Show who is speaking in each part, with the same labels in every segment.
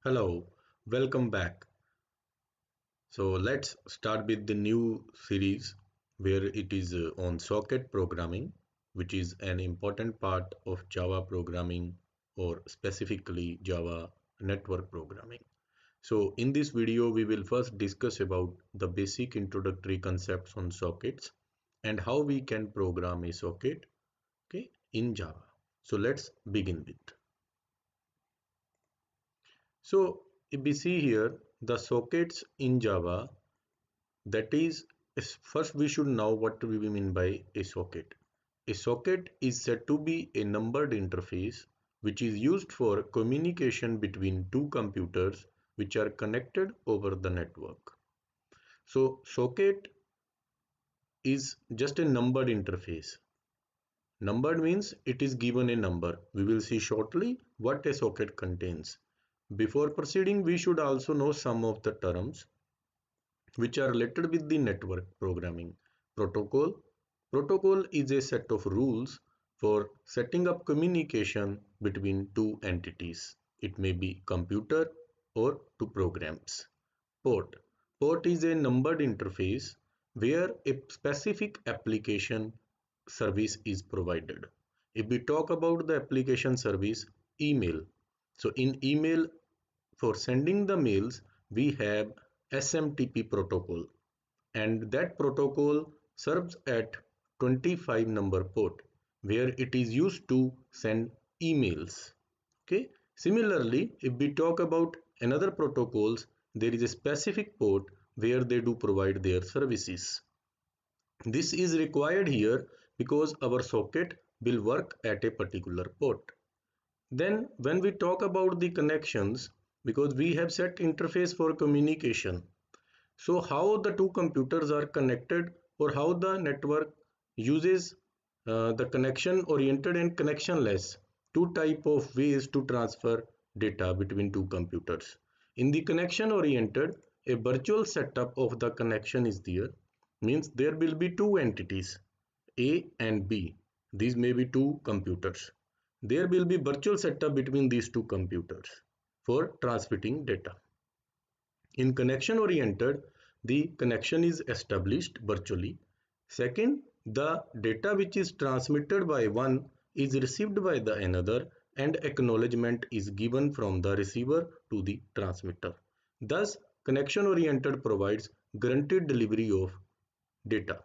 Speaker 1: Hello, welcome back. So let's start with the new series where it is on socket programming, which is an important part of Java programming or specifically Java network programming. So in this video, we will first discuss about the basic introductory concepts on sockets and how we can program a socket, okay, in Java. So let's begin with. So if we see here the sockets in Java, that is, first we should know what do we mean by a socket. A socket is said to be a numbered interface which is used for communication between two computers which are connected over the network. So socket is just a numbered interface. Numbered means it is given a number. We will see shortly what a socket contains. Before proceeding, we should also know some of the terms which are related with the network programming. Protocol. Protocol is a set of rules for setting up communication between two entities. It may be computer or two programs. Port. Port is a numbered interface where a specific application service is provided. If we talk about the application service, email. So in email, for sending the mails, we have SMTP protocol, and that protocol serves at 25 number port where it is used to send emails. Okay. Similarly, if we talk about another protocols, there is a specific port where they do provide their services. This is required here because our socket will work at a particular port. Then when we talk about the connections, because we have set interface for communication, so how the two computers are connected or how the network uses the connection oriented and connectionless, two type of ways to transfer data between two computers. In the connection oriented, a virtual setup of the connection is there, means there will be two entities A and B. These may be two computers. There will be virtual setup between these two computers for transmitting data. In connection oriented, the connection is established virtually. Second, the data which is transmitted by one is received by the another and acknowledgement is given from the receiver to the transmitter. Thus, connection oriented provides guaranteed delivery of data.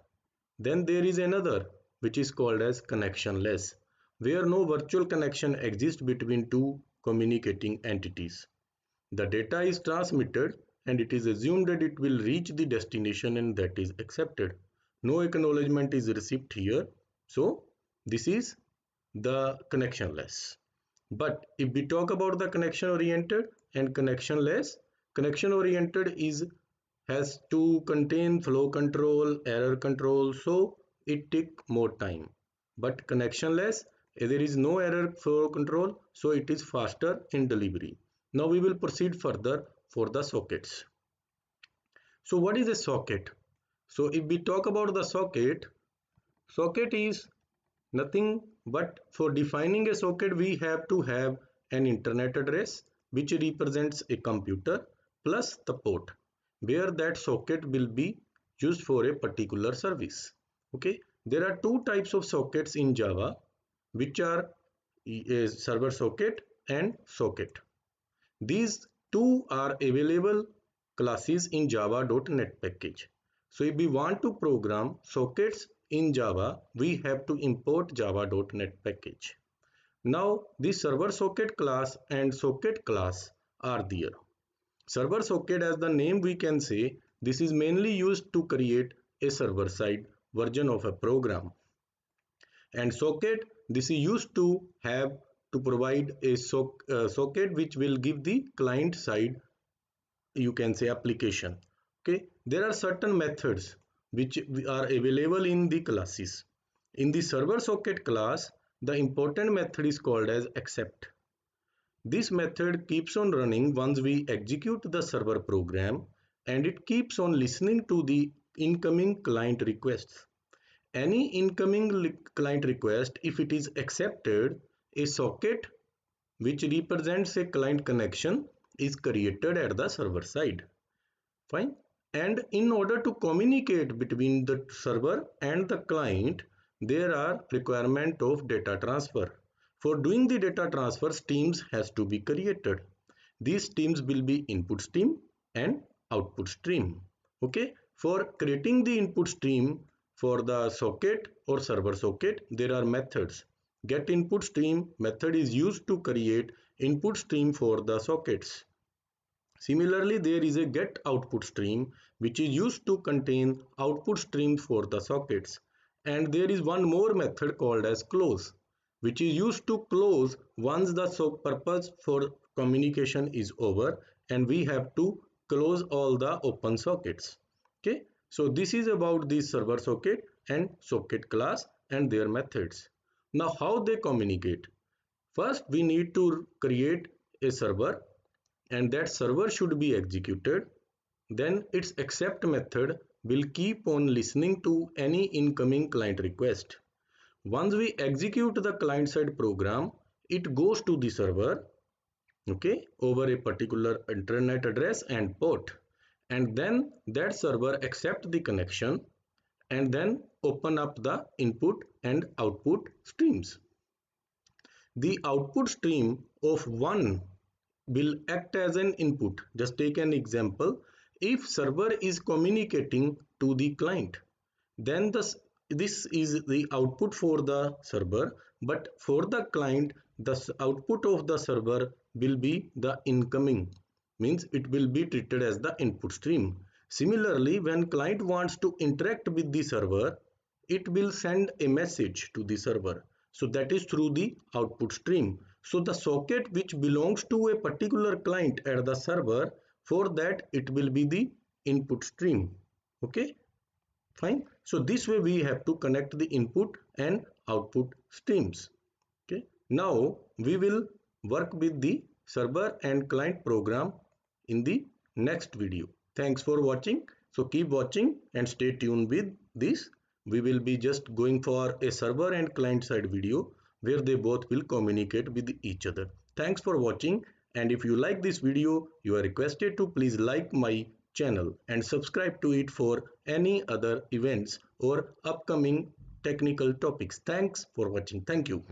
Speaker 1: Then there is another which is called as connectionless, where no virtual connection exists between two communicating entities. The data is transmitted and it is assumed that it will reach the destination and that is accepted. No acknowledgement is received here. So this is the connectionless. But if we talk about the connection oriented and connectionless, connection oriented is has to contain flow control, error control, so it take more time. But connectionless, there is no error flow control, so it is faster in delivery. Now we will proceed further for the sockets. So what is a socket? So if we talk about the socket, socket is nothing but for defining a socket we have to have an internet address which represents a computer plus the port where that socket will be used for a particular service. Okay, there are two types of sockets in Java which are a server socket and socket. These two are available classes in java.net package. So if we want to program sockets in Java, we have to import java.net package. Now the server socket class and socket class are there. Server socket, as the name we can say, this is mainly used to create a server side version of a program. And socket, this is used to have to provide a socket which will give the client side, you can say, application. Okay, there are certain methods which are available in the classes. In the server socket class, the important method is called as accept. This method keeps on running once we execute the server program, and it keeps on listening to the incoming client requests. Any incoming client request, if it is accepted, a socket which represents a client connection is created at the server side. Fine. And in order to communicate between the server and the client, there are requirement of data transfer. For doing the data transfer, streams has to be created. These streams will be input stream and output stream. Okay. For creating the input stream for the socket or server socket, there are methods. Get input stream method is used to create input stream for the sockets. Similarly, there is a get output stream which is used to contain output streams for the sockets. And there is one more method called as close, which is used to close once the purpose for communication is over and we have to close all the open sockets. Okay, so this is about the server socket and socket class and their methods. Now how they communicate? First, we need to create a server and that server should be executed. Then its accept method will keep on listening to any incoming client request. Once we execute the client side program, it goes to the server, okay, over a particular internet address and port, and then that server accept the connection and then open up the input and output streams. The output stream of one will act as an input. Just take an example. If server is communicating to the client, then this is the output for the server, but for the client, the output of the server will be the incoming, means it will be treated as the input stream. Similarly, when client wants to interact with the server, it will send a message to the server. So that is through the output stream. So the socket which belongs to a particular client at the server, for that it will be the input stream. Okay, fine. So this way we have to connect the input and output streams. Okay, now we will work with the server and client program in the next video. Thanks for watching. So keep watching and stay tuned with this. We will be just going for a server and client side video where they both will communicate with each other. Thanks for watching, and if you like this video, you are requested to please like my channel and subscribe to it for any other events or upcoming technical topics. Thanks for watching. Thank you.